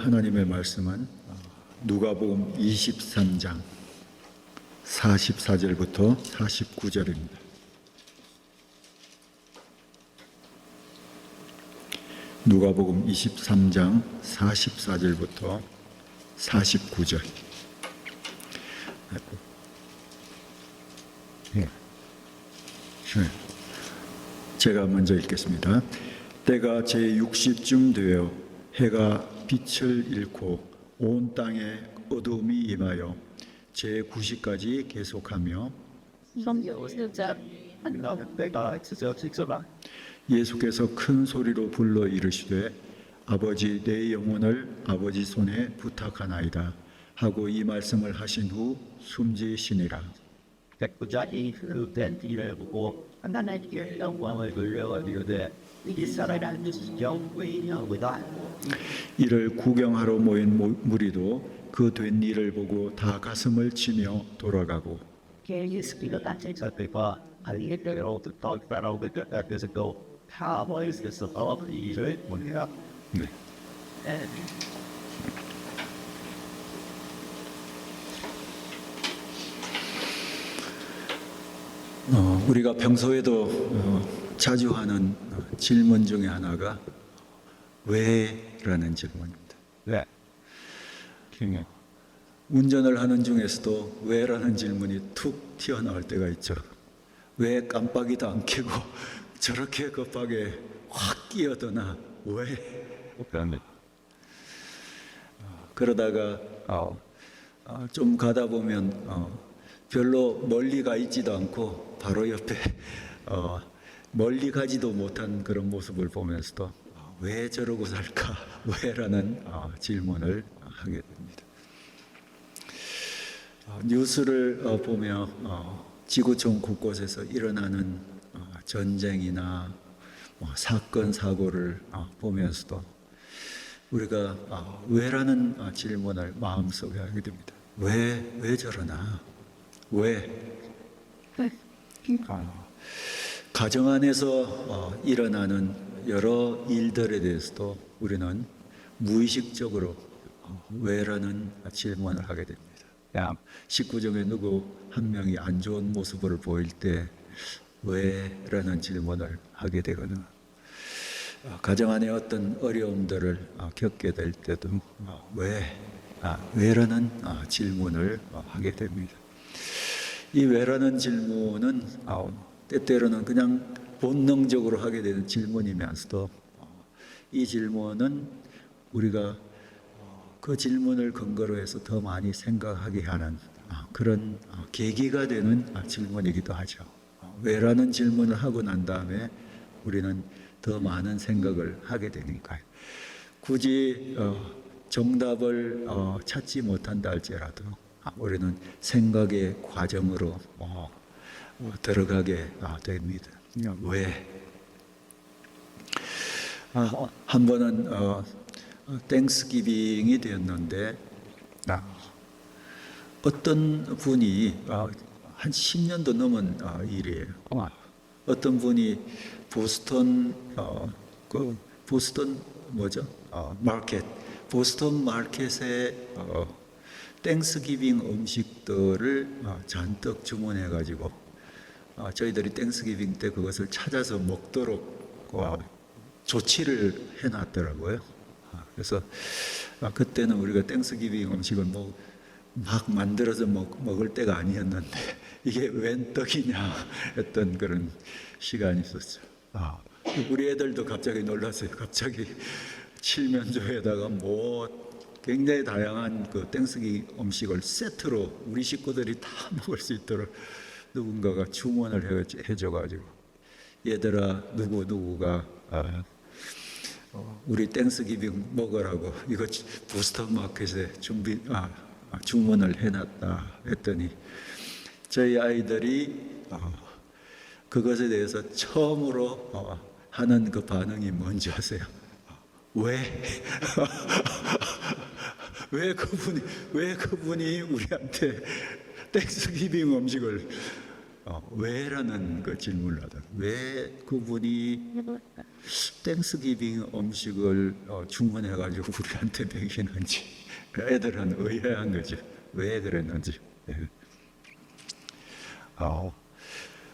하나님의 말씀은 누가복음 23장 44절부터 49절입니다. 누가복음 23장 44절부터 49절. 제가 먼저 읽겠습니다. 때가 제60쯤 되어 해가 빛을 잃고 온 땅에 어두움이 임하여 제90까지 계속하며 예수께서 큰 소리로 불러 이르시되 아버지 내 영혼을 아버지 손에 부탁하나이다 하고 이 말씀을 하신 후 숨지시니라. 백부장이 그된 일을 보고 하나님께 영광을 돌려드리되 이 사람은 영광이니이다. 이를 구경하러 모인 무리도 그 된 일을 보고 다 가슴을 치며 돌아가고 예수께서 단체자들과 알리에게로 떡바로 그때까지도 하와이에서 일을 보내라. 네. 우리가 평소에도 자주 하는 질문 중에 하나가 왜라는 질문입니다. 네. 운전을 하는 중에서도 왜라는 질문이 툭 튀어나올 때가 있죠. 왜 깜빡이도 안 켜고 저렇게 급하게 확 끼어드나 왜? 그러다가 좀 가다 보면 별로 멀리 가 있지도 않고 바로 옆에 멀리 가지도 못한 그런 모습을 보면서도 왜 저러고 살까? 왜라는 질문을 하게 됩니다. 뉴스를 보며 지구촌 곳곳에서 일어나는 전쟁이나 사건 사고를 보면서도 우리가 왜라는 질문을 마음속에 하게 됩니다. 왜 저러나? 왜? 가정 안에서 일어나는 여러 일들에 대해서도 우리는 무의식적으로 왜라는 질문을 하게 됩니다. 식구 중에 누구 한 명이 안 좋은 모습을 보일 때 왜라는 질문을 하게 되거나 가정 안에 어떤 어려움들을 겪게 될 때도 왜라는 질문을 하게 됩니다. 이 왜라는 질문은 때때로는 그냥 본능적으로 하게 되는 질문이면서도 이 질문은 우리가 그 질문을 근거로 해서 더 많이 생각하게 하는 그런 계기가 되는 질문이기도 하죠. 왜라는 질문을 하고 난 다음에 우리는 더 많은 생각을 하게 되니까요. 굳이 정답을 찾지 못한다 할지라도 우리는 생각의 과정으로 들어가게 됩니다. 왜? 한 번은 땡스기빙이 되었는데 어떤 분이 한 10년도 넘은 일이에요. 어떤 분이 보스턴 마켓, 보스턴 마켓에 땡스기빙 음식들을 잔뜩 주문해 가지고 저희들이 땡스기빙 때 그것을 찾아서 먹도록 조치를 해놨더라고요. 그래서 그때는 우리가 땡스기빙 음식을 막 만들어서 먹을 때가 아니었는데 이게 웬 떡이냐 했던 그런 시간이 있었죠. 우리 애들도 갑자기 놀랐어요. 갑자기 칠면조에다가 굉장히 다양한 그 땡스기 음식을 세트로 우리 식구들이 다 먹을 수 있도록 누군가가 주문을 해줘가지고 얘들아 누구가 우리 땡스기빙 먹으라고 이거 보스턴 마켓에 주문을 해놨다 했더니 저희 아이들이 그것에 대해서 처음으로 하는 그 반응이 뭔지 아세요? 왜? 왜 그분이 우리한테 땡스기빙 음식을 왜라는 그 질문을 하다. 왜 그분이 땡스기빙 음식을 주문해가지고 우리한테 먹이는지 애들은 의아한 거죠. 왜 그랬는지.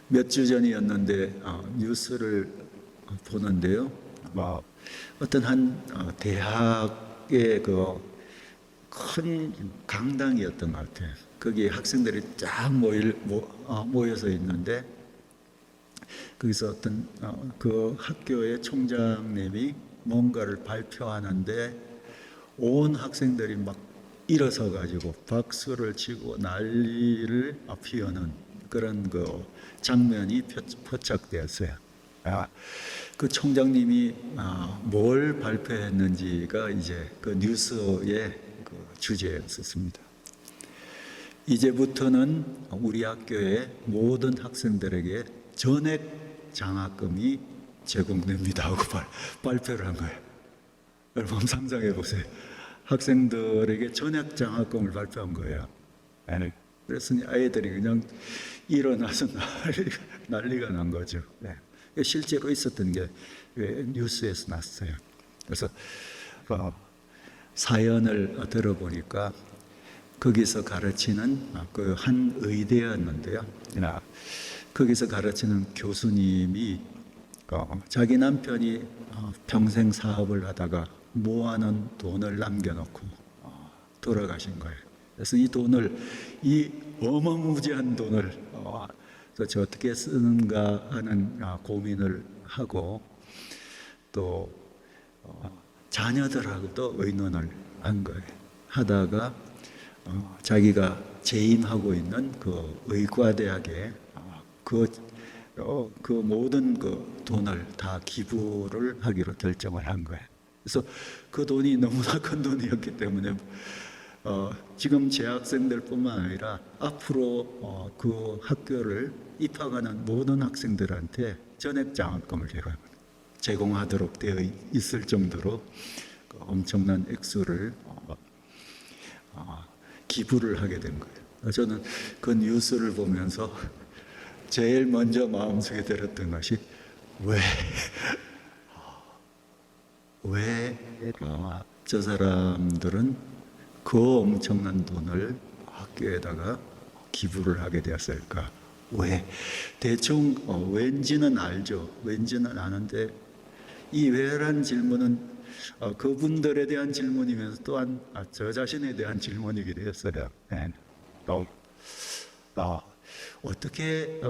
몇 주 전이었는데 뉴스를 보는데요. 어떤 한 대학의 그 큰 강당이었던 것 같아요. 거기 학생들이 쫙 모여서 있는데 거기서 어떤 그 학교의 총장님이 뭔가를 발표하는데 온 학생들이 막 일어서 가지고 박수를 치고 난리를 피우는 그런 그 장면이 포착되었어요. 그 총장님이 뭘 발표했는지가 이제 그 뉴스의 그 주제였었습니다. 이제부터는 우리 학교의 모든 학생들에게 전액 장학금이 제공됩니다 하고 발표를 한 거예요. 여러분 상상해 보세요. 학생들에게 전액 장학금을 발표한 거예요. 그래서 아이들이 그냥 일어나서 난리가 난 거죠. 실제로 있었던 게 뉴스에서 났어요. 그래서 사연을 들어보니까 거기서 가르치는 그 한 의대였는데요. 거기서 가르치는 교수님이 자기 남편이 평생 사업을 하다가 모아놓은 돈을 남겨놓고 돌아가신 거예요. 그래서 이 어마무지한 돈을 도대체 어떻게 쓰는가 하는 고민을 하고 또 자녀들하고도 의논을 한 거예요. 하다가 자기가 재임하고 있는 그 의과대학에 그 모든 그 돈을 다 기부를 하기로 결정을 한 거예요. 그래서 그 돈이 너무나 큰 돈이었기 때문에 지금 재학생들뿐만 아니라 앞으로 그 학교를 입학하는 모든 학생들한테 전액 장학금을 제공하도록 되어 있을 정도로 그 엄청난 액수를 기부를 하게 된 거예요. 저는 그 뉴스를 보면서 제일 먼저 마음속에 들었던 것이 왜 저 사람들은 그 엄청난 돈을 학교에다가 기부를 하게 되었을까? 왜? 대충 왠지는 알죠. 왠지는 아는데 이 왜란 질문은 그분들에 대한 질문이면서 또한 저 자신에 대한 질문이게 되었어요. 어떻게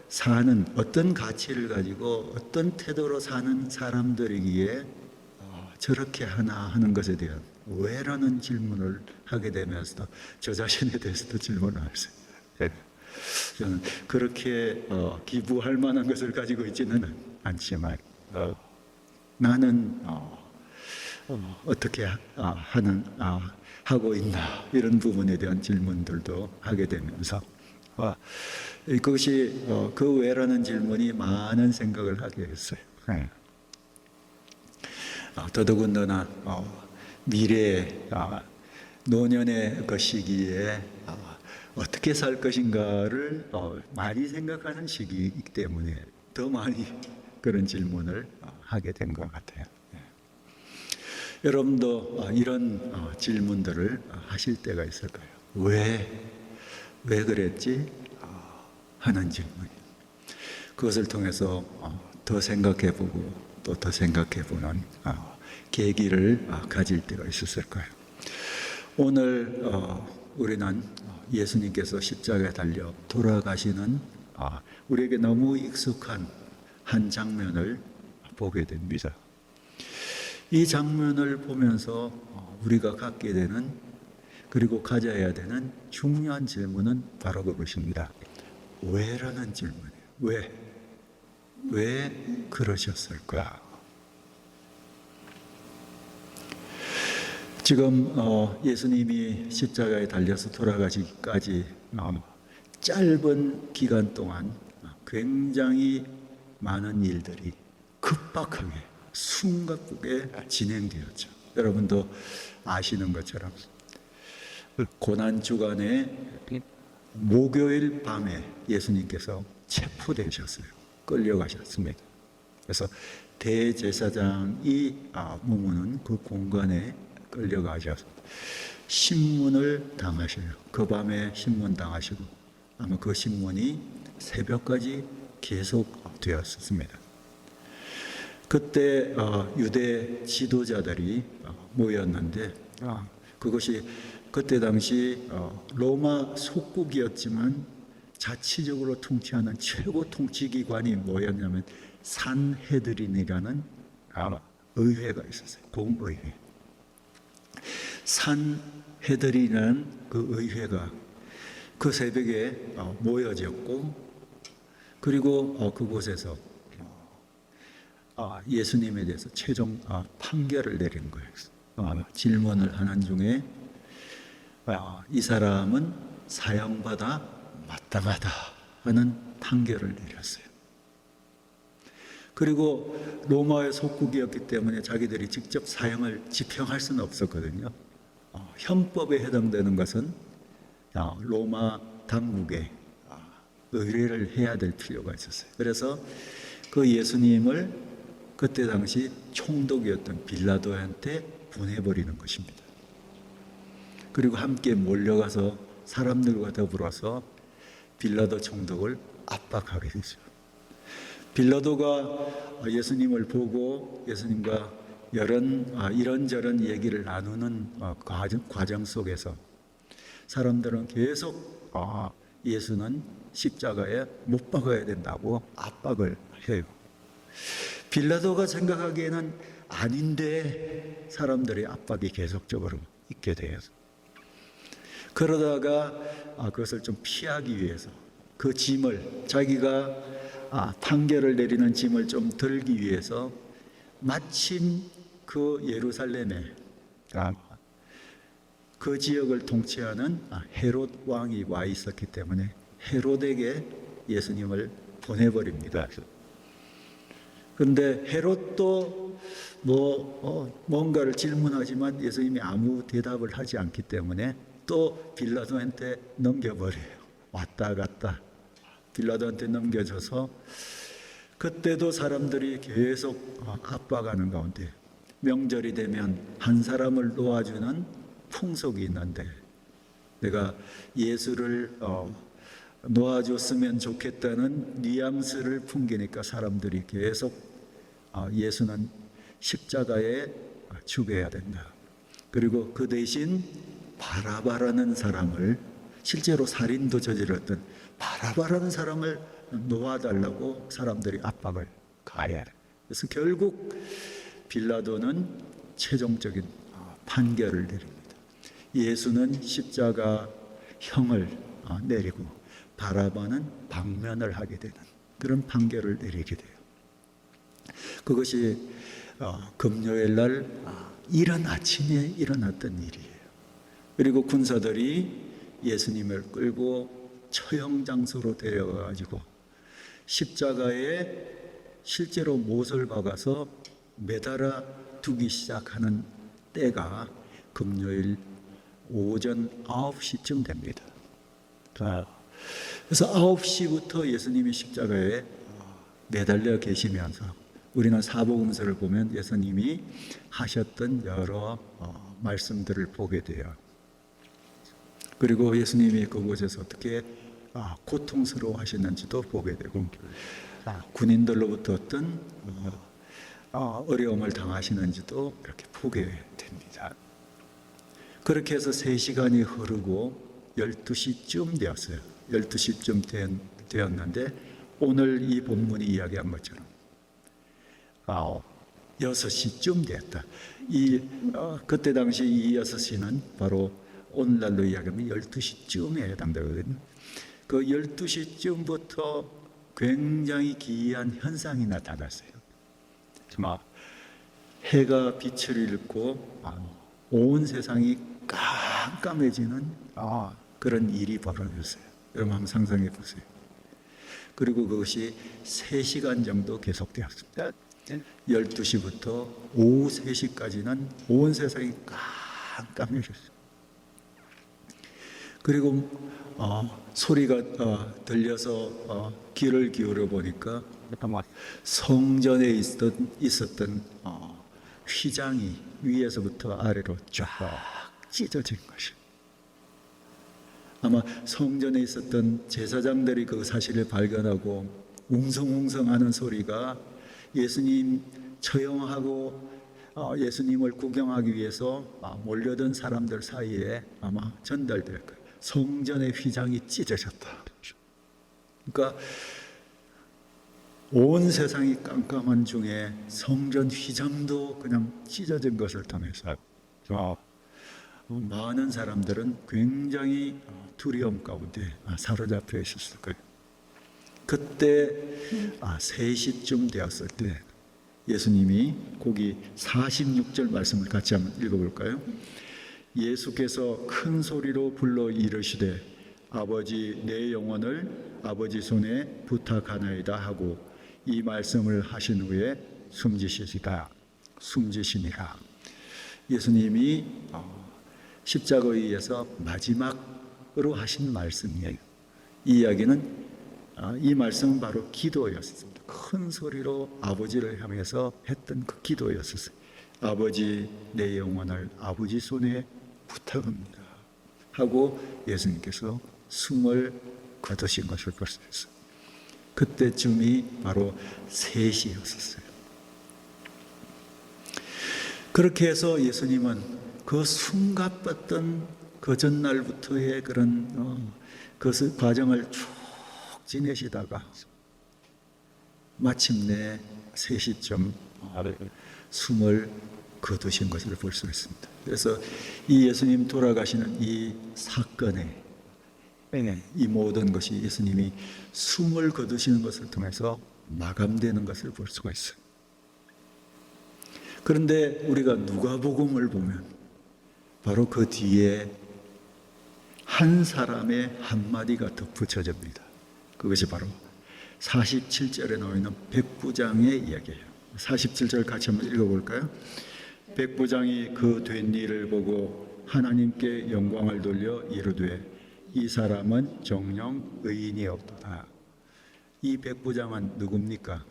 사는 어떤 가치를 가지고 어떤 태도로 사는 사람들이기에 저렇게 하나 하는 것에 대한 왜라는 질문을 하게 되면서 저 자신에 대해서도 질문을 했어요. 저는 그렇게 기부할 만한 것을 가지고 있지는 않지만 나는 어떻게 하고 있나 이런 부분에 대한 질문들도 하게 되면서 그것이 그 왜라는 질문이 많은 생각을 하게 했어요. 더더군다나 미래의 노년의 그 시기에 어떻게 살 것인가를 많이 생각하는 시기이기 때문에 더 많이 그런 질문을 하게 된 것 같아요. 여러분도 이런 질문들을 하실 때가 있을 거예요. 왜 그랬지? 하는 질문이. 그것을 통해서 더 생각해보고 또 더 생각해보는 계기를 가질 때가 있었을 거예요. 오늘 우리는 예수님께서 십자가에 달려 돌아가시는 우리에게 너무 익숙한 한 장면을 보게 됩니다. 이 장면을 보면서 우리가 갖게 되는 그리고 가져야 되는 중요한 질문은 바로 그것입니다. 왜라는 질문이에요. 왜 그러셨을까? 지금 예수님이 십자가에 달려서 돌아가시기까지 짧은 기간 동안 굉장히 많은 일들이 급박하게 숨가쁘게 진행되었죠. 여러분도 아시는 것처럼 고난 주간에 목요일 밤에 예수님께서 체포되셨어요. 끌려가셨습니다. 그래서 대제사장이 머무는 그 공간에 끌려가셔서 신문을 당하셔요. 그 밤에 신문 당하시고 아마 그 신문이 새벽까지 계속 되었습니다. 그때 유대 지도자들이 모였는데 그것이 그때 당시 로마 속국이었지만 자치적으로 통치하는 최고 통치기관이 뭐였냐면 산헤드린이라는 의회가 있었어요. 공의회. 산헤드린이라는 그 의회가 그 새벽에 모여졌고 그리고 그곳에서 예수님에 대해서 최종 판결을 내린 거예요. 질문을 하는 중에 이 사람은 사형받아 마땅하다 하는 판결을 내렸어요. 그리고 로마의 속국이었기 때문에 자기들이 직접 사형을 집행할 수는 없었거든요. 형법에 해당되는 것은 로마 당국에 의뢰를 해야 될 필요가 있었어요. 그래서 그 예수님을 그때 당시 총독이었던 빌라도한테 보내버리는 것입니다. 그리고 함께 몰려가서 사람들과 더불어서 빌라도 총독을 압박하게 되죠. 빌라도가 예수님을 보고 예수님과 이런저런 얘기를 나누는 과정 속에서 사람들은 계속 예수는 십자가에 못 박아야 된다고 압박을 해요. 빌라도가 생각하기에는 아닌데 사람들의 압박이 계속적으로 있게 돼요. 그러다가 그것을 좀 피하기 위해서 그 짐을 자기가 판결을 내리는 짐을 좀 들기 위해서 마침 그 예루살렘에 그 지역을 통치하는 헤롯 왕이 와 있었기 때문에 헤롯에게 예수님을 보내버립니다. 그런데 헤롯도 뭔가를 질문하지만 예수님이 아무 대답을 하지 않기 때문에 또 빌라도한테 넘겨버려요. 왔다 갔다 빌라도한테 넘겨져서 그때도 사람들이 계속 압박하는 가운데 명절이 되면 한 사람을 놓아주는 풍속이 있는데 내가 예수를 놓아줬으면 좋겠다는 뉘앙스를 풍기니까 사람들이 계속 예수는 십자가에 죽여야 된다. 그리고 그 대신 바라바라는 사람을 실제로 살인도 저질렀던 바라바라는 사람을 놓아달라고 사람들이 압박을 가해요. 그래서 결국 빌라도는 최종적인 판결을 내립니다. 예수는 십자가형을 내리고 바라바는 방면을 하게 되는 그런 판결을 내리게 돼요. 그것이 금요일 날 이른 아침에 일어났던 일이에요. 그리고 군사들이 예수님을 끌고 처형 장소로 데려가가지고 십자가에 실제로 못을 박아서 매달아 두기 시작하는 때가 금요일 오전 9시쯤 됩니다. 그래서 9시부터 예수님이 십자가에 매달려 계시면서 우리는 사복음서를 보면 예수님이 하셨던 여러 말씀들을 보게 돼요. 그리고 예수님이 그곳에서 어떻게 고통스러워 하시는지도 보게 되고 군인들로부터 어떤 어려움을 당하시는지도 이렇게 보게 됩니다. 그렇게 해서 3시간이 흐르고 12시쯤 되었어요. 12시쯤 되었는데 오늘 이 본문이 이야기한 것처럼 6시쯤 되었다. 그때 당시 이 6시는 바로 오늘날로 이야기하면 12시쯤에 해당되거든요. 그 12시쯤부터 굉장히 기이한 현상이 나타났어요. 해가 빛을 잃고 온 세상이 깜깜해지는 그런 일이 벌어졌어요. 여러분 한번 상상해 보세요. 그리고 그것이 3시간 정도 계속되었습니다. 12시부터 오후 3시까지는 온 세상이 깜깜해졌어요. 그리고 소리가 들려서 귀를 기울여 보니까 Come on. 성전에 있었던 휘장이 위에서부터 아래로 쫙 찢어진 것이. 아마 성전에 있었던 제사장들이 그 사실을 발견하고 웅성웅성하는 소리가 예수님 처형하고 예수님을 구경하기 위해서 몰려든 사람들 사이에 아마 전달될 거예요. 성전의 휘장이 찢어졌다. 그러니까 온 세상이 깜깜한 중에 성전 휘장도 그냥 찢어진 것을 통해서 많은 사람들은 굉장히 두려움 가운데 사로잡혀 있었을 거예요. 그때 3시쯤 되었을 때 예수님이 거기 46절 말씀을 같이 한번 읽어볼까요? 예수께서 큰 소리로 불러 이르시되 아버지 내 영혼을 아버지 손에 부탁하나이다 하고 이 말씀을 하신 후에 숨지시니라. 예수님이 십자가에 의해서 마지막으로 하신 말씀이에요. 이 이야기는 이 말씀은 바로 기도였습니다. 큰 소리로 아버지를 향해서 했던 그 기도였었어요. 아버지 내 영혼을 아버지 손에 부탁합니다 하고 예수님께서 숨을 거두신 것을 볼 수 있어요. 그때쯤이 바로 3시였었어요. 그렇게 해서 예수님은 그 숨가빴던 그 전날부터의 그런 그 과정을 쭉 지내시다가 마침내 3시쯤 숨을 거두신 것을 볼 수 있습니다. 그래서 이 예수님 돌아가시는 이 사건에 이 모든 것이 예수님이 숨을 거두시는 것을 통해서 마감되는 것을 볼 수가 있어요. 그런데 우리가 누가복음을 보면 바로 그 뒤에 한 사람의 한마디가 덧붙여집니다. 그것이 바로 47절에 나와 있는 백부장의 이야기예요. 47절 같이 한번 읽어볼까요? 백부장이 그 된 일을 보고 하나님께 영광을 돌려 이르되 이 사람은 정녕 의인이었도다. 이 백부장은 누굽니까?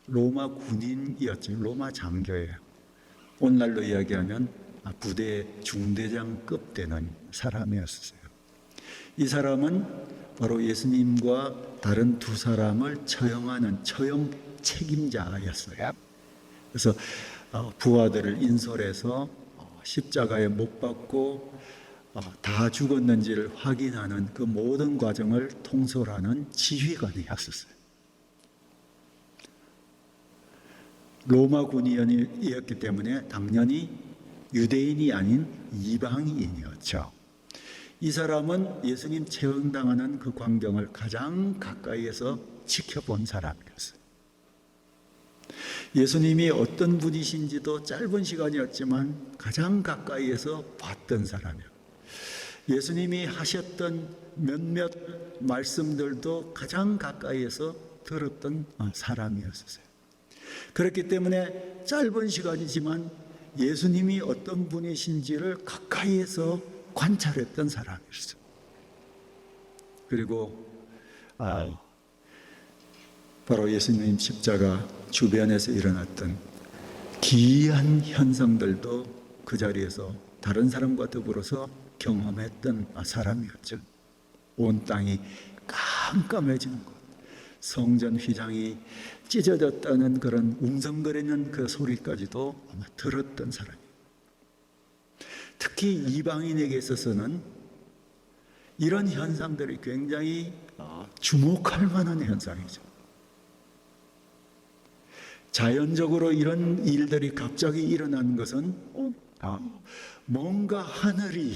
로마 군인이었죠. 로마 장교예요. 오늘날로 이야기하면 부대 중대장급 되는 사람이었어요. 이 사람은 바로 예수님과 다른 2사람을 처형하는 처형 책임자였어요. 그래서 부하들을 인솔해서 십자가에 못 박고 다 죽었는지를 확인하는 그 모든 과정을 통솔하는 지휘관이었어요. 로마 군인이었기 때문에 당연히 유대인이 아닌 이방인이었죠. 이 사람은 예수님 처형당하는 그 광경을 가장 가까이에서 지켜본 사람이었어요. 예수님이 어떤 분이신지도 짧은 시간이었지만 가장 가까이에서 봤던 사람이에요. 예수님이 하셨던 몇몇 말씀들도 가장 가까이에서 들었던 사람이었어요. 그렇기 때문에 짧은 시간이지만 예수님이 어떤 분이신지를 가까이에서 관찰했던 사람이었어요. 그리고 바로 예수님 십자가 주변에서 일어났던 기이한 현상들도 그 자리에서 다른 사람과 더불어서 경험했던 사람이었죠. 온 땅이 깜깜해지는 것, 성전 휘장이 찢어졌다는 그런 웅성거리는 그 소리까지도 아마 들었던 사람이에요. 특히 이방인에게 있어서는 이런 현상들이 굉장히 주목할 만한 현상이죠. 자연적으로 이런 일들이 갑자기 일어나는 것은 뭔가 하늘이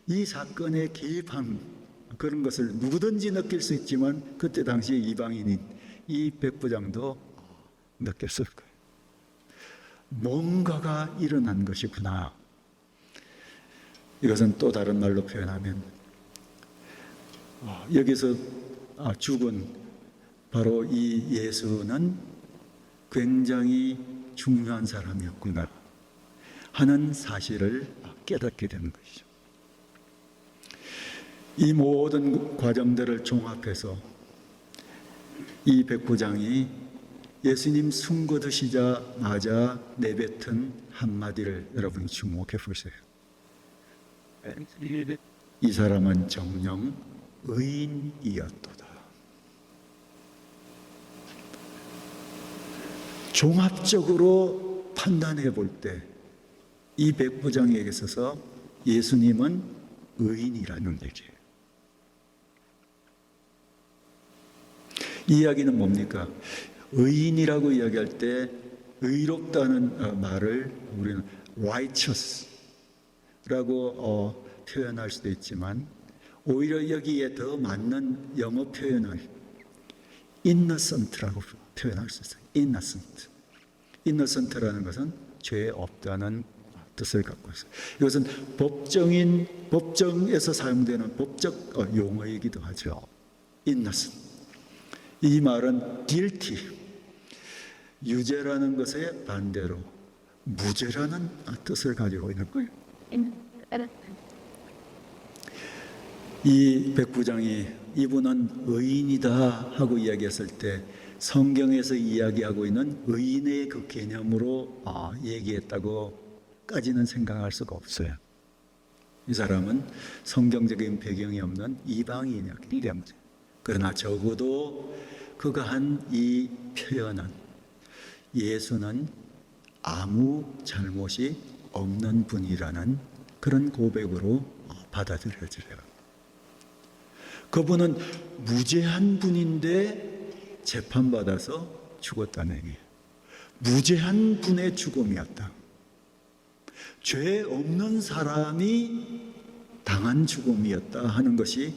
이 사건에 개입한 그런 것을 누구든지 느낄 수 있지만 그때 당시 이방인인 이 백부장도 느꼈을 거예요. 뭔가가 일어난 것이구나. 이것은 또 다른 말로 표현하면 여기서 죽은 바로 이 예수는 굉장히 중요한 사람이었구나 하는 사실을 깨닫게 되는 것이죠. 이 모든 과정들을 종합해서 이 백부장이 예수님 숨 거두시자마자 내뱉은 한마디를 여러분이 주목해 보세요. 이 사람은 정녕 의인이었도다. 종합적으로 판단해 볼 때 이 백부장에게 있어서 예수님은 의인이라는 얘기예요. 이 이야기는 뭡니까? 의인이라고 이야기할 때 의롭다는 말을 우리는 righteous라고 표현할 수도 있지만 오히려 여기에 더 맞는 영어 표현을 innocent라고 표현할 수 있어요. innocent라는 것은 죄 없다는 뜻을 갖고 있어요. 이것은 법정에서 사용되는 법적 용어이기도 하죠. innocent. 이 말은 guilty, 유죄라는 것의 반대로 무죄라는 뜻을 가지고 있는 거예요. 이 백부장이 이분은 의인이다 하고 이야기했을 때 성경에서 이야기하고 있는 의인의 그 개념으로 얘기했다고까지는 생각할 수가 없어요. 이 사람은 성경적인 배경이 없는 이방인이었기 때문에. 그러나 적어도 그가 한 이 표현은 예수는 아무 잘못이 없는 분이라는 그런 고백으로 받아들여져요. 그분은 무죄한 분인데 재판받아서 죽었다는 얘기예요. 무죄한 분의 죽음이었다. 죄 없는 사람이 당한 죽음이었다 하는 것이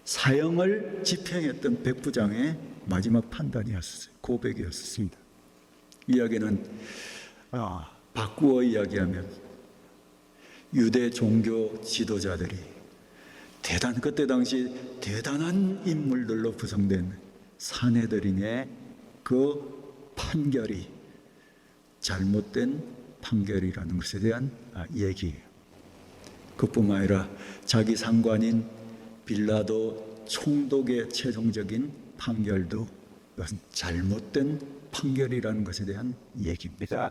사형을 집행했던 백부장의 마지막 판단이었어요. 고백이었습니다. 이야기는 바꾸어 이야기하면 유대 종교 지도자들이 그때 당시 대단한 인물들로 구성된 사내들인의 그 판결이 잘못된 판결이라는 것에 대한 얘기예요. 그뿐만 아니라 자기 상관인 빌라도 총독의 최종적인 판결도 이것은 잘못된 판결이라는 것에 대한 얘기입니다.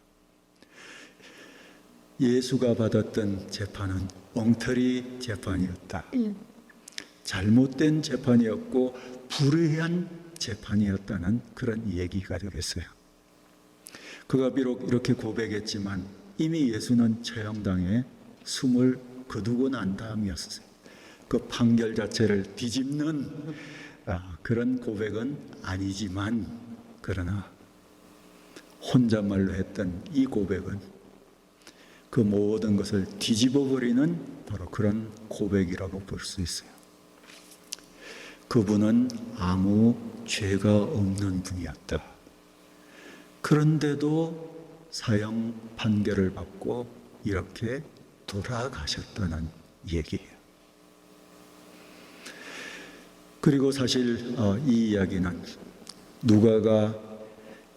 예수가 받았던 재판은 엉터리 재판이었다. 잘못된 재판이었고 불의한 재판이었다는 그런 얘기가 되겠어요. 그가 비록 이렇게 고백했지만 이미 예수는 처형당에 숨을 거두고 난 다음이었어요. 그 판결 자체를 뒤집는 그런 고백은 아니지만 그러나 혼잣말로 했던 이 고백은 그 모든 것을 뒤집어버리는 바로 그런 고백이라고 볼 수 있어요. 그분은 아무 죄가 없는 분이었다. 그런데도 사형 판결을 받고 이렇게 돌아가셨다는 얘기예요. 그리고 사실 이 이야기는 누가가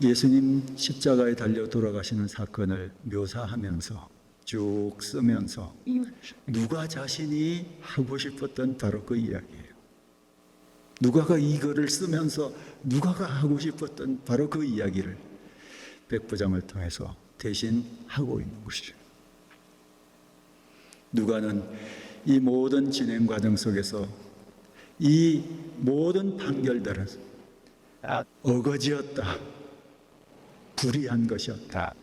예수님 십자가에 달려 돌아가시는 사건을 묘사하면서 쭉 쓰면서 누가 자신이 하고 싶었던 바로 그 이야기예요. 누가가 이 글을 쓰면서 누가가 하고 싶었던 바로 그 이야기를 백부장을 통해서 대신 하고 있는 것이죠. 누가는 이 모든 진행 과정 속에서 이 모든 판결들은 어거지였다, 불의한 것이었다,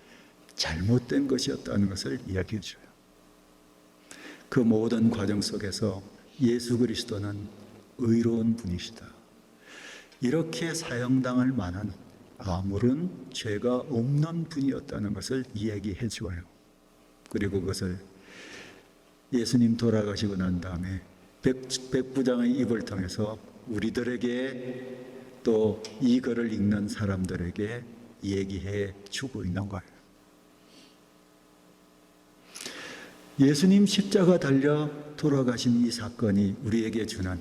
잘못된 것이었다는 것을 이야기해 줘요. 그 모든 과정 속에서 예수 그리스도는 의로운 분이시다. 이렇게 사형당할 만한 아무런 죄가 없는 분이었다는 것을 이야기해 줘요. 그리고 그것을 예수님 돌아가시고 난 다음에 백부장의 입을 통해서 우리들에게 또 이 글을 읽는 사람들에게 얘기해 주고 있는 거예요. 예수님 십자가 달려 돌아가신 이 사건이 우리에게 주는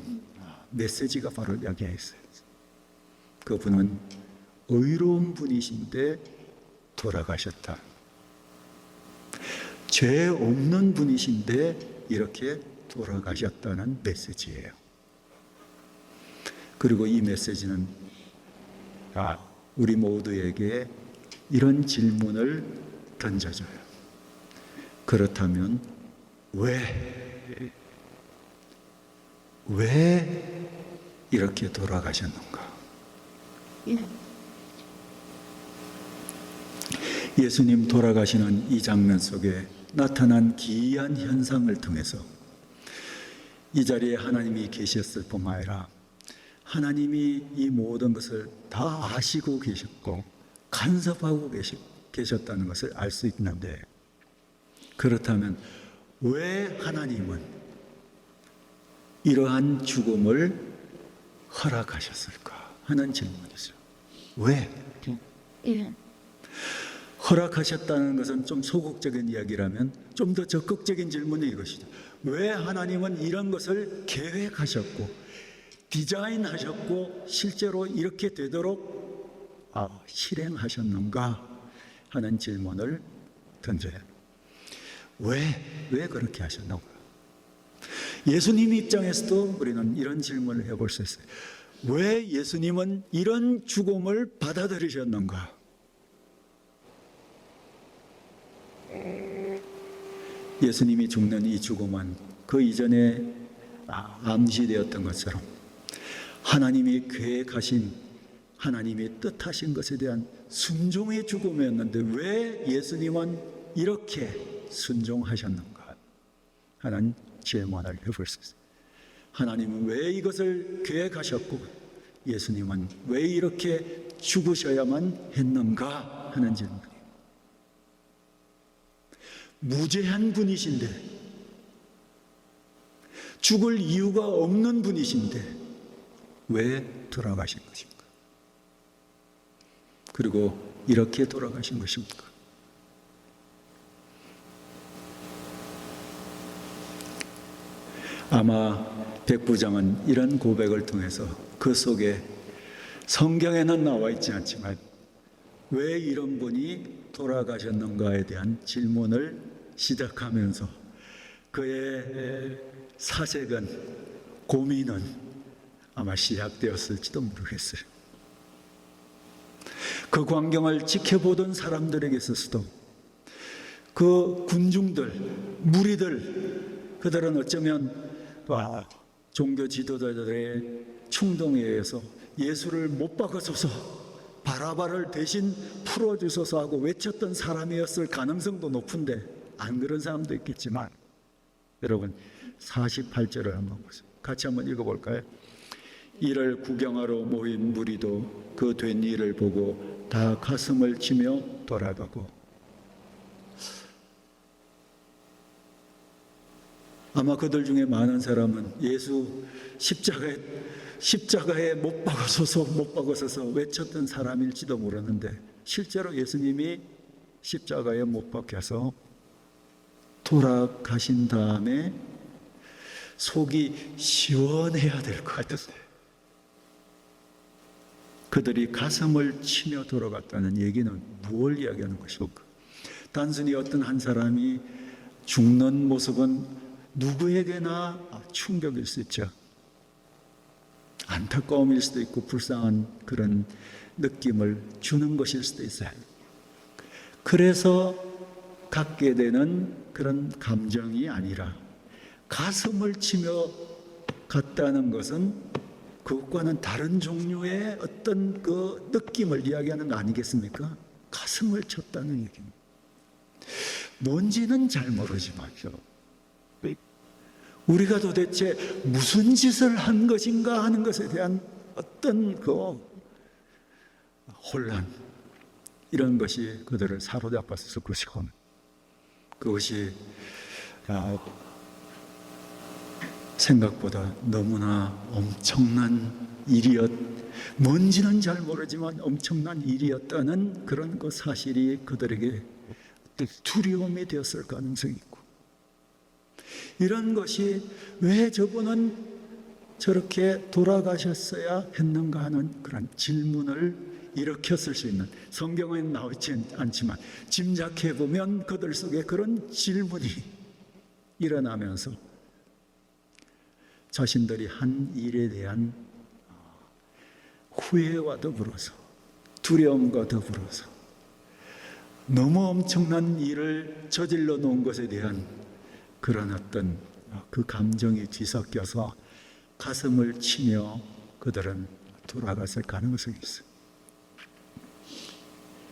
메시지가 바로 여기에 있어요. 그분은 의로운 분이신데 돌아가셨다. 죄 없는 분이신데 이렇게 돌아가셨다는 메시지예요. 그리고 이 메시지는 우리 모두에게 이런 질문을 던져줘요. 그렇다면 왜 이렇게 돌아가셨는가? 예수님 돌아가시는 이 장면 속에 나타난 기이한 현상을 통해서 이 자리에 하나님이 계셨을 뿐만 아니라 하나님이 이 모든 것을 다 아시고 계셨고 간섭하고 계셨다는 것을 알 수 있는데, 그렇다면 왜 하나님은 이러한 죽음을 허락하셨을까 하는 질문이죠. 왜? 허락하셨다는 것은 좀 소극적인 이야기라면 좀 더 적극적인 질문이 이것이죠. 왜 하나님은 이런 것을 계획하셨고 디자인하셨고 실제로 이렇게 되도록 실행하셨는가 하는 질문을 던져요. 왜 그렇게 하셨는가? 예수님 입장에서도 우리는 이런 질문을 해볼 수 있어요. 왜 예수님은 이런 죽음을 받아들이셨는가? 예수님이 죽는 이 죽음은 그 이전에 암시되었던 것처럼 하나님이 계획하신, 하나님이 뜻하신 것에 대한 순종의 죽음이었는데 왜 예수님은 이렇게 순종하셨는가 하는 질문을 해볼 수 있어요. 하나님은 왜 이것을 계획하셨고 예수님은 왜 이렇게 죽으셔야만 했는가 하는 질문이에요. 무죄한 분이신데, 죽을 이유가 없는 분이신데 왜 돌아가신 것입니까? 그리고 이렇게 돌아가신 것입니까? 아마 백부장은 이런 고백을 통해서 그 속에 성경에는 나와 있지 않지만 왜 이런 분이 돌아가셨는가에 대한 질문을 시작하면서 그의 사색은, 고민은 아마 시작되었을지도 모르겠어요. 그 광경을 지켜보던 사람들에게 있어서도 그 군중들, 무리들, 그들은 어쩌면 종교 지도자들의 충동에 의해서 예수를 못 박아서서 바라바를 대신 풀어주소서 하고 외쳤던 사람이었을 가능성도 높은데 안 그런 사람도 있겠지만, 여러분 48절을 한번 보세요. 같이 한번 읽어볼까요? 이를 구경하러 모인 무리도 그 된 일을 보고 다 가슴을 치며 돌아가고, 아마 그들 중에 많은 사람은 예수 십자가에 못 박아서서 외쳤던 사람일지도 모르는데, 실제로 예수님이 십자가에 못 박혀서 돌아가신 다음에 속이 시원해야 될 것 같았어요. 그들이 가슴을 치며 돌아갔다는 얘기는 무엇을 이야기하는 것일까? 단순히 어떤 한 사람이 죽는 모습은 누구에게나 충격일 수 있죠. 안타까움일 수도 있고 불쌍한 그런 느낌을 주는 것일 수도 있어요. 그래서 갖게 되는 그런 감정이 아니라 가슴을 치며 갔다는 것은 그것과는 다른 종류의 어떤 그 느낌을 이야기하는 거 아니겠습니까? 가슴을 쳤다는 얘기입니다. 뭔지는 잘 모르지만요, 우리가 도대체 무슨 짓을 한 것인가 하는 것에 대한 어떤 그 혼란, 이런 것이 그들을 사로잡았을 것이고, 그것이 생각보다 너무나 엄청난 뭔지는 잘 모르지만 엄청난 일이었다는 그런 그 사실이 그들에게 두려움이 되었을 가능성이 있고, 이런 것이 왜 저분은 저렇게 돌아가셨어야 했는가 하는 그런 질문을 일으켰을 수 있는, 성경에는 나오지 않지만 짐작해 보면 그들 속에 그런 질문이 일어나면서 자신들이 한 일에 대한 후회와 더불어서 두려움과 더불어서 너무 엄청난 일을 저질러 놓은 것에 대한 그런 어떤 그 감정이 뒤섞여서 가슴을 치며 그들은 돌아갔을 가능성이 있어요.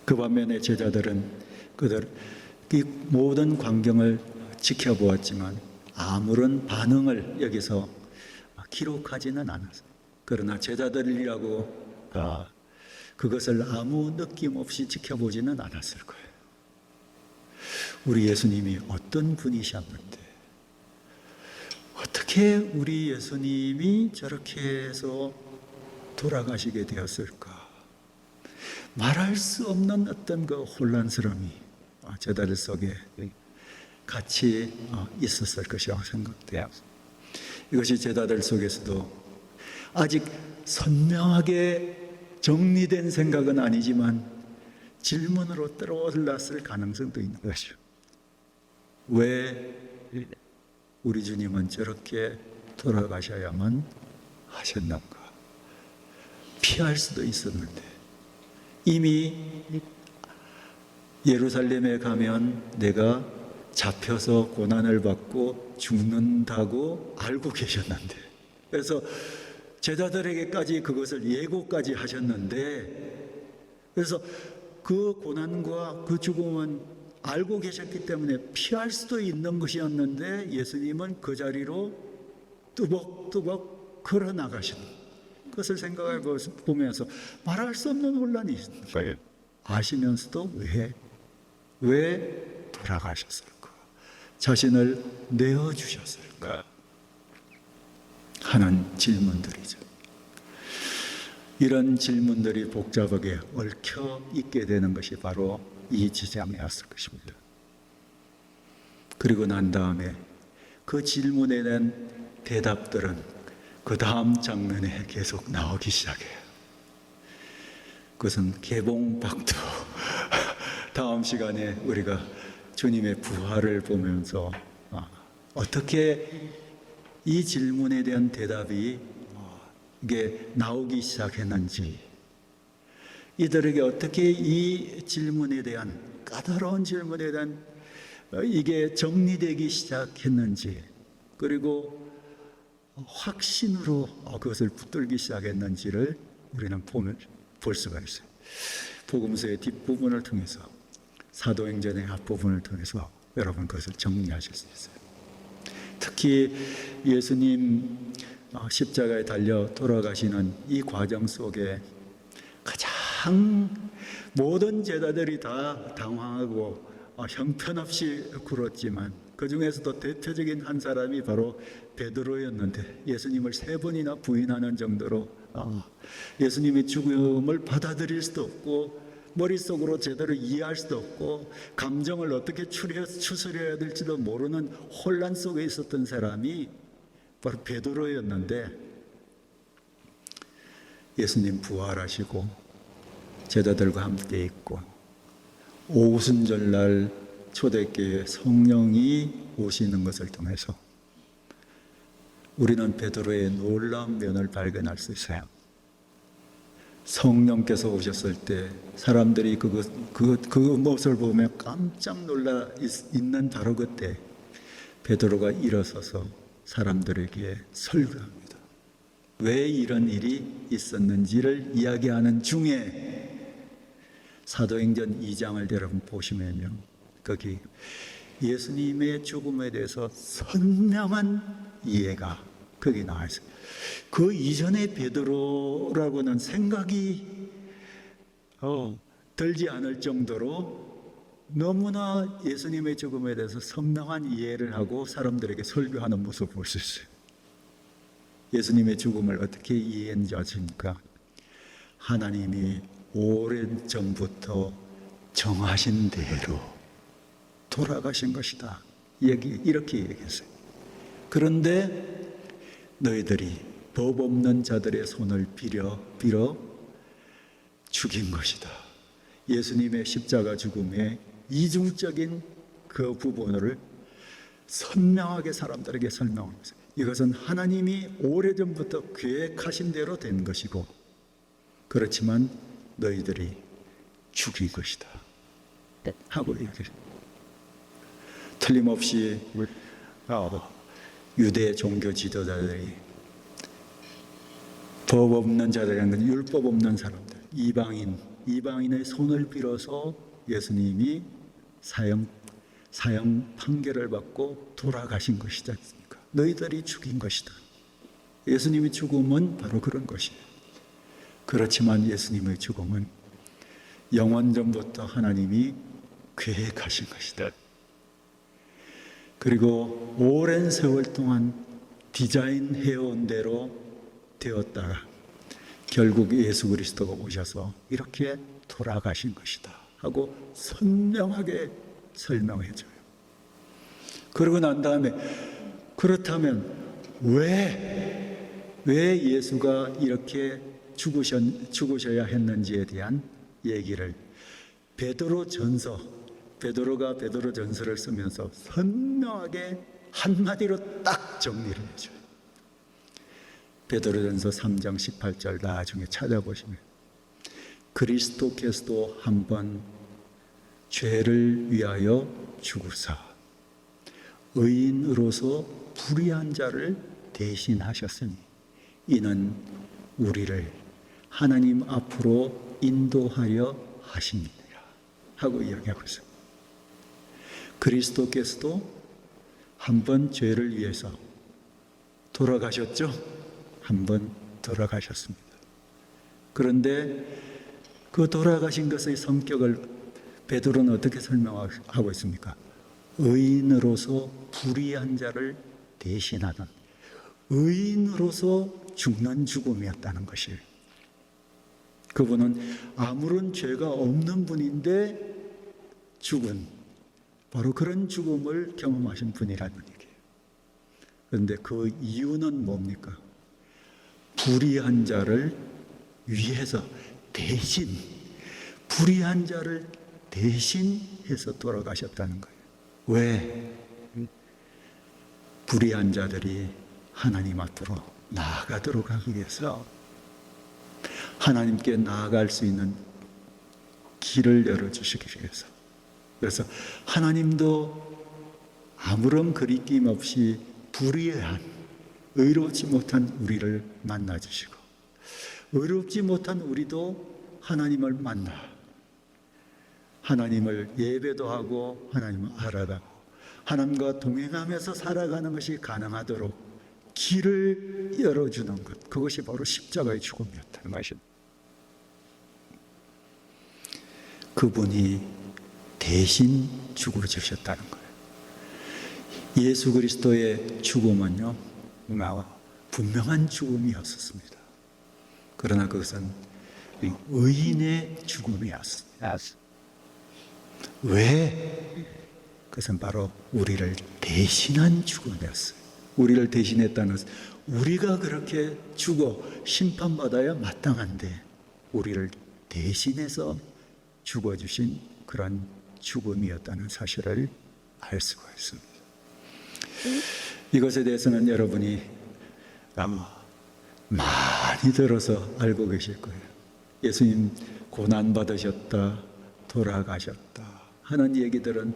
그 반면에 제자들은 그들 이 모든 광경을 지켜보았지만 아무런 반응을 여기서 기록하지는 않았어요. 그러나 제자들이라고 그것을 아무 느낌 없이 지켜보지는 않았을 거예요. 우리 예수님이 어떤 분이셨는데 어떻게 우리 예수님이 저렇게 해서 돌아가시게 되었을까? 말할 수 없는 어떤 그 혼란스러움이 제자들 속에 같이 있었을 것이라고 생각돼요. 이것이 제자들 속에서도 아직 선명하게 정리된 생각은 아니지만 질문으로 떠올랐을 가능성도 있는 것이죠. 왜 우리 주님은 저렇게 돌아가셔야만 하셨는가? 피할 수도 있었는데 이미 예루살렘에 가면 내가 잡혀서 고난을 받고 죽는다고 알고 계셨는데, 그래서 제자들에게까지 그것을 예고까지 하셨는데, 그래서 그 고난과 그 죽음은 알고 계셨기 때문에 피할 수도 있는 것이었는데 예수님은 그 자리로 뚜벅뚜벅 걸어 나가시는 그것을 생각해 보면서 말할 수 없는 혼란이 있어요. 아시면서도 왜 돌아가셨을까? 자신을 내어주셨을까? 하는 질문들이죠. 이런 질문들이 복잡하게 얽혀 있게 되는 것이 바로 이 지장이었을 것입니다. 그리고 난 다음에 그 질문에 대한 대답들은 그 다음 장면에 계속 나오기 시작해요. 그것은 개봉박두. 다음 시간에 우리가 주님의 부활을 보면서 어떻게 이 질문에 대한 대답이 이게 나오기 시작했는지, 이들에게 어떻게 이 질문에 대한 까다로운 질문에 대한 이게 정리되기 시작했는지, 그리고 확신으로 그것을 붙들기 시작했는지를 우리는 볼 수가 있어요. 복음서의 뒷부분을 통해서, 사도행전의 앞부분을 통해서 여러분 그것을 정리하실 수 있어요. 특히 예수님 십자가에 달려 돌아가시는 이 과정 속에 가장 모든 제자들이 다 당황하고 형편없이 굴었지만 그 중에서도 대표적인 한 사람이 바로 베드로였는데, 예수님을 3번이나 부인하는 정도로 예수님의 죽음을 받아들일 수도 없고 머릿속으로 제대로 이해할 수도 없고 감정을 어떻게 추스려야 될지도 모르는 혼란 속에 있었던 사람이 바로 베드로였는데, 예수님 부활하시고 제자들과 함께 있고 오순절날 초대교회 성령이 오시는 것을 통해서 우리는 베드로의 놀라운 면을 발견할 수 있어요. 성령께서 오셨을 때 사람들이 그 모습을 보며 깜짝 놀라 있는 바로 그때 베드로가 일어서서 사람들에게 설교합니다. 왜 이런 일이 있었는지를 이야기하는 중에 사도행전 2장을 여러분 보시면요, 거기 예수님의 죽음에 대해서 선명한 이해가 거기 나와 있어요. 그 이전에 베드로라고는 생각이 들지 않을 정도로 너무나 예수님의 죽음에 대해서 선명한 이해를 하고 사람들에게 설교하는 모습을 볼 수 있어요. 예수님의 죽음을 어떻게 이해했는지 아십니까? 하나님이 오래전부터 정하신 대로 돌아가신 것이다. 이렇게 얘기했어요. 그런데 너희들이 법 없는 자들의 손을 빌어 죽인 것이다. 예수님의 십자가 죽음의 이중적인 그 부분을 선명하게 사람들에게 설명하면서 이것은 하나님이 오래전부터 계획하신 대로 된 것이고, 그렇지만 너희들이 죽인 것이다 하고 얘기해요. 틀림없이 유대 종교 지도자들이, 법 없는 자들이라는 건 율법 없는 사람들, 이방인의 손을 빌어서 예수님이 사형 판결을 받고 돌아가신 것이지 않습니까? 너희들이 죽인 것이다. 예수님의 죽음은 바로 그런 것이에요. 그렇지만 예수님의 죽음은 영원전부터 하나님이 계획하신 것이다. 그리고 오랜 세월 동안 디자인해온 대로 되었다가 결국 예수 그리스도가 오셔서 이렇게 돌아가신 것이다 하고 선명하게 설명해줘요. 그러고 난 다음에, 그렇다면 왜 예수가 이렇게 죽으셔야 했는지에 대한 얘기를 베드로가 베드로 전서를 쓰면서 선명하게 한마디로 딱 정리를 해줘요. 베드로전서 3장 18절 나중에 찾아보시면, 그리스도께서도 한번 죄를 위하여 죽으사 의인으로서 불의한 자를 대신하셨으니 이는 우리를 하나님 앞으로 인도하여 하십니다 하고 이야기하고 있어요. 그리스도께서도 한번 죄를 위해서 돌아가셨죠? 한번 돌아가셨습니다. 그런데 그 돌아가신 것의 성격을 베드로는 어떻게 설명하고 있습니까? 의인으로서 불의한 자를 대신하는, 의인으로서 죽는 죽음이었다는 것이에요. 그분은 아무런 죄가 없는 분인데 죽은, 바로 그런 죽음을 경험하신 분이라는 얘기예요. 그런데 그 이유는 뭡니까? 불의한 자를 위해서 불의한 자를 대신해서 돌아가셨다는 거예요. 왜? 불의한 자들이 하나님 앞으로 나아가도록 하기 위해서, 하나님께 나아갈 수 있는 길을 열어주시기 위해서. 그래서 하나님도 아무런 거리낌 없이 불의한, 의롭지 못한 우리를 만나주시고, 의롭지 못한 우리도 하나님을 만나 하나님을 예배도 하고 하나님을 알아가고 하나님과 동행하면서 살아가는 것이 가능하도록 길을 열어주는 것, 그것이 바로 십자가의 죽음이었다는 것입니다. 그분이 대신 죽어주셨다는 거예요. 예수 그리스도의 죽음은요, 분명한 죽음이었습니다. 그러나 그것은 의인의 죽음이었습니다. 왜? 그것은 바로 우리를 대신한 죽음이었어요. 우리를 대신했다는 것은 우리가 그렇게 죽어 심판받아야 마땅한데 우리를 대신해서 죽어주신 그런 죽음이었다는 사실을 알 수가 있습니다. 이것에 대해서는 여러분이 아마 많이 들어서 알고 계실 거예요. 예수님 고난받으셨다, 돌아가셨다 하는 얘기들은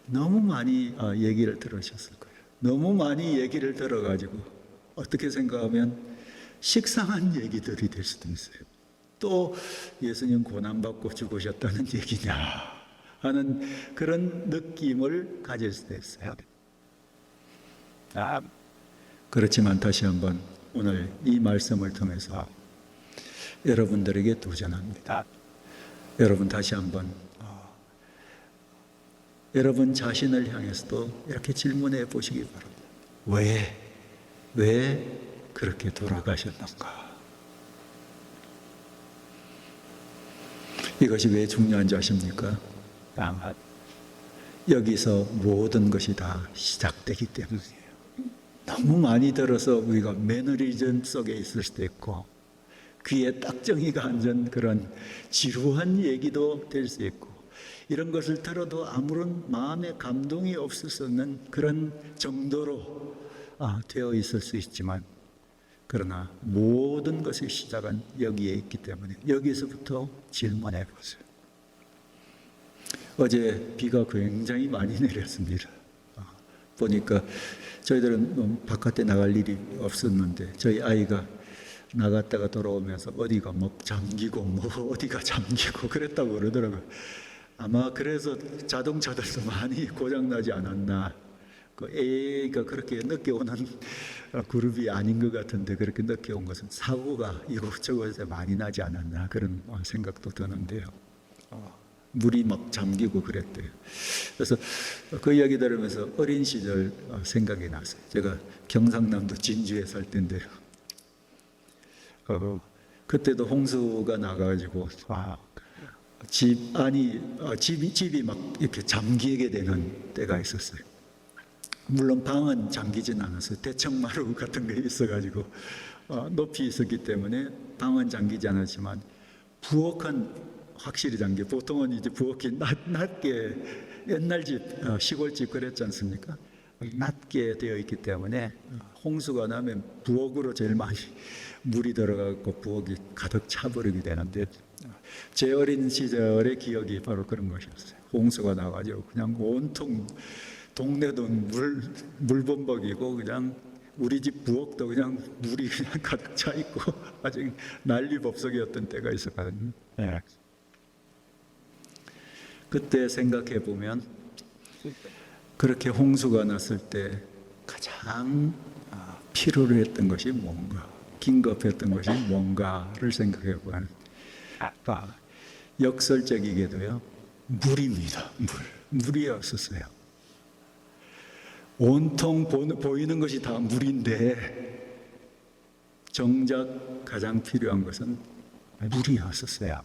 너무 많이 얘기를 들으셨을 거예요. 너무 많이 얘기를 들어가지고 어떻게 생각하면 식상한 얘기들이 될 수도 있어요. 또 예수님 고난받고 죽으셨다는 얘기냐 하는 그런 느낌을 가질 수도 있어요. 그렇지만 다시 한번 오늘 이 말씀을 통해서 여러분들에게 도전합니다. 여러분 다시 한번 여러분 자신을 향해서도 이렇게 질문해 보시기 바랍니다. 왜 그렇게 돌아가셨는가? 이것이 왜 중요한지 아십니까? 여기서 모든 것이 다 시작되기 때문이에요. 너무 많이 들어서 우리가 매너리즘 속에 있을 수도 있고 귀에 딱정이가 앉은 그런 지루한 얘기도 될 수 있고, 이런 것을 들어도 아무런 마음의 감동이 없을 수 없는 그런 정도로 되어 있을 수 있지만 그러나 모든 것의 시작은 여기에 있기 때문에 여기서부터 질문해 보세요. 어제 비가 굉장히 많이 내렸습니다. 보니까 저희들은 바깥에 나갈 일이 없었는데 저희 아이가 나갔다가 돌아오면서 어디가 뭐 잠기고 뭐 어디가 잠기고 그랬다고 그러더라고요. 아마 그래서 자동차들도 많이 고장나지 않았나. 그 A가 그렇게 늦게 오는 그룹이 아닌 것 같은데 그렇게 늦게 온 것은 사고가 이곳저곳에 많이 나지 않았나 그런 생각도 드는데요. 물이 막 잠기고 그랬대요. 그래서 그 이야기 들으면서 어린 시절 생각이 났어요. 제가 경상남도 진주에 살 때인데요. 그때도 홍수가 나가지고 집이 막 이렇게 잠기게 되는 때가 있었어요. 물론 방은 잠기진 않았어요. 대청마루 같은 게 있어가지고 높이 있었기 때문에 방은 잠기지 않았지만 부엌은 확실히 잠겨. 보통은 이제 부엌이 낮게 옛날 집 시골집 그랬지 않습니까? 낮게 되어 있기 때문에 홍수가 나면 부엌으로 제일 많이 물이 들어가고 부엌이 가득 차버리게 되는데 제 어린 시절의 기억이 바로 그런 것이었어요. 홍수가 나가지고 그냥 온통 동네도 물범벅이고 그냥 우리 집 부엌도 그냥 물이 그냥 가득 차 있고 아주 난리법석이었던 때가 있었거든요. 네. 그때 생각해 보면 그렇게 홍수가 났을 때 가장 필요로 했던 것이 뭔가, 긴급했던 것이 뭔가를 생각해 보면 역설적이게도요 물입니다. 물이었었어요. 온통 보이는 것이 다 물인데 정작 가장 필요한 것은 물이었었어요.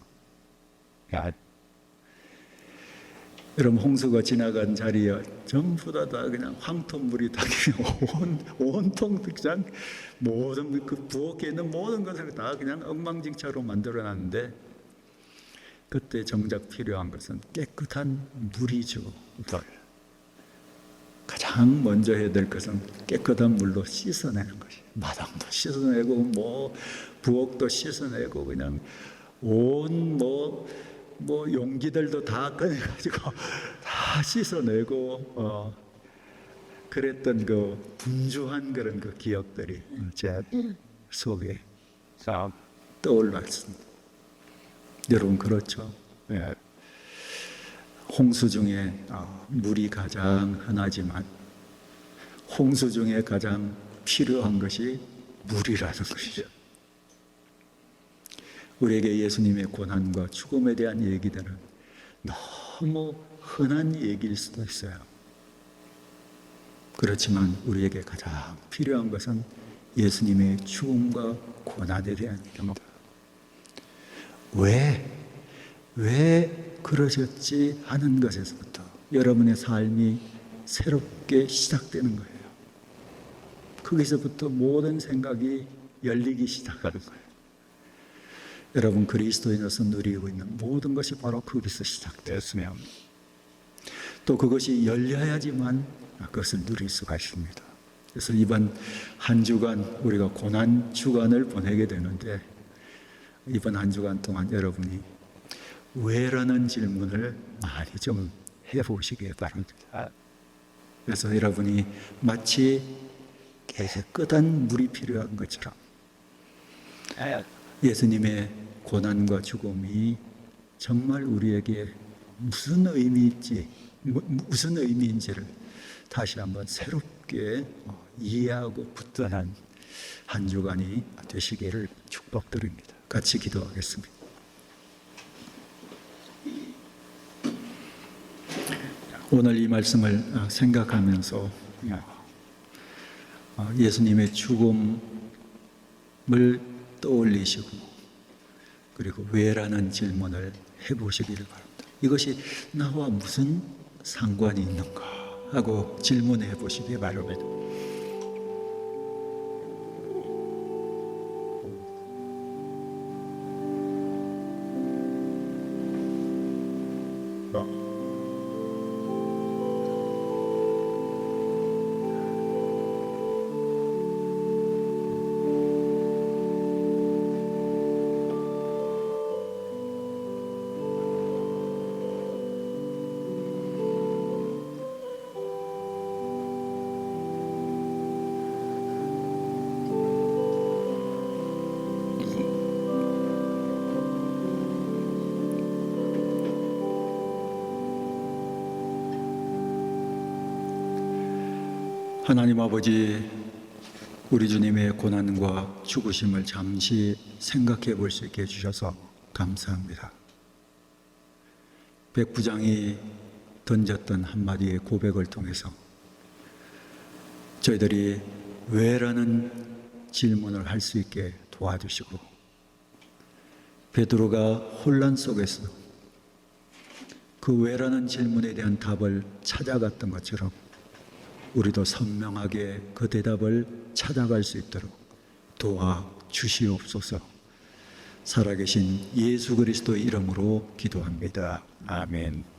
여러분 홍수가 지나간 자리에 전부 다 그냥 황토물이 다 그냥 온통 그냥 모든 그 부엌에 있는 모든 것을 다 그냥 엉망진창으로 만들어놨는데 그때 정작 필요한 것은 깨끗한 물이죠. 가장 먼저 해야 될 것은 깨끗한 물로 씻어내는 것이. 마당도 씻어내고 뭐 부엌도 씻어내고 그냥 온 용기들도 다 꺼내가지고 다 씻어내고 그랬던 그 분주한 그런 그 기억들이 제 속에 떠올랐습니다. 여러분 그렇죠? 예. 홍수 중에 물이 가장 흔하지만 홍수 중에 가장 필요한 것이 물이라는 것이죠. 우리에게 예수님의 고난과 죽음에 대한 얘기들은 너무 흔한 얘기일 수도 있어요. 그렇지만 우리에게 가장 필요한 것은 예수님의 죽음과 고난에 대한 얘기입니다. 왜 그러셨지 하는 것에서부터 여러분의 삶이 새롭게 시작되는 거예요. 거기서부터 모든 생각이 열리기 시작하는 거예요. 여러분 그리스도인으로서 누리고 있는 모든 것이 바로 거기서 시작되었으며 또 그것이 열려야지만 그것을 누릴 수가 있습니다. 그래서 이번 한 주간 우리가 고난 주간을 보내게 되는데 이번 한 주간 동안 여러분이 왜라는 질문을 많이 좀 해보시기 바랍니다. 그래서 여러분이 마치 깨끗한 물이 필요한 것처럼 예수님의 고난과 죽음이 정말 우리에게 무슨 의미인지를 다시 한번 새롭게 이해하고 붙드는 한 주간이 되시기를 축복드립니다. 같이 기도하겠습니다. 오늘 이 말씀을 생각하면서 예수님의 죽음을 떠올리시고 그리고 왜라는 질문을 해보시기를 바랍니다. 이것이 나와 무슨 상관이 있는가 하고 질문해 보시기 바랍니다. 하나님 아버지, 우리 주님의 고난과 죽으심을 잠시 생각해 볼 수 있게 해주셔서 감사합니다. 백부장이 던졌던 한마디의 고백을 통해서 저희들이 왜라는 질문을 할 수 있게 도와주시고, 베드로가 혼란 속에서 그 왜라는 질문에 대한 답을 찾아갔던 것처럼 우리도 선명하게 그 대답을 찾아갈 수 있도록 도와주시옵소서. 살아계신 예수 그리스도의 이름으로 기도합니다. 아멘.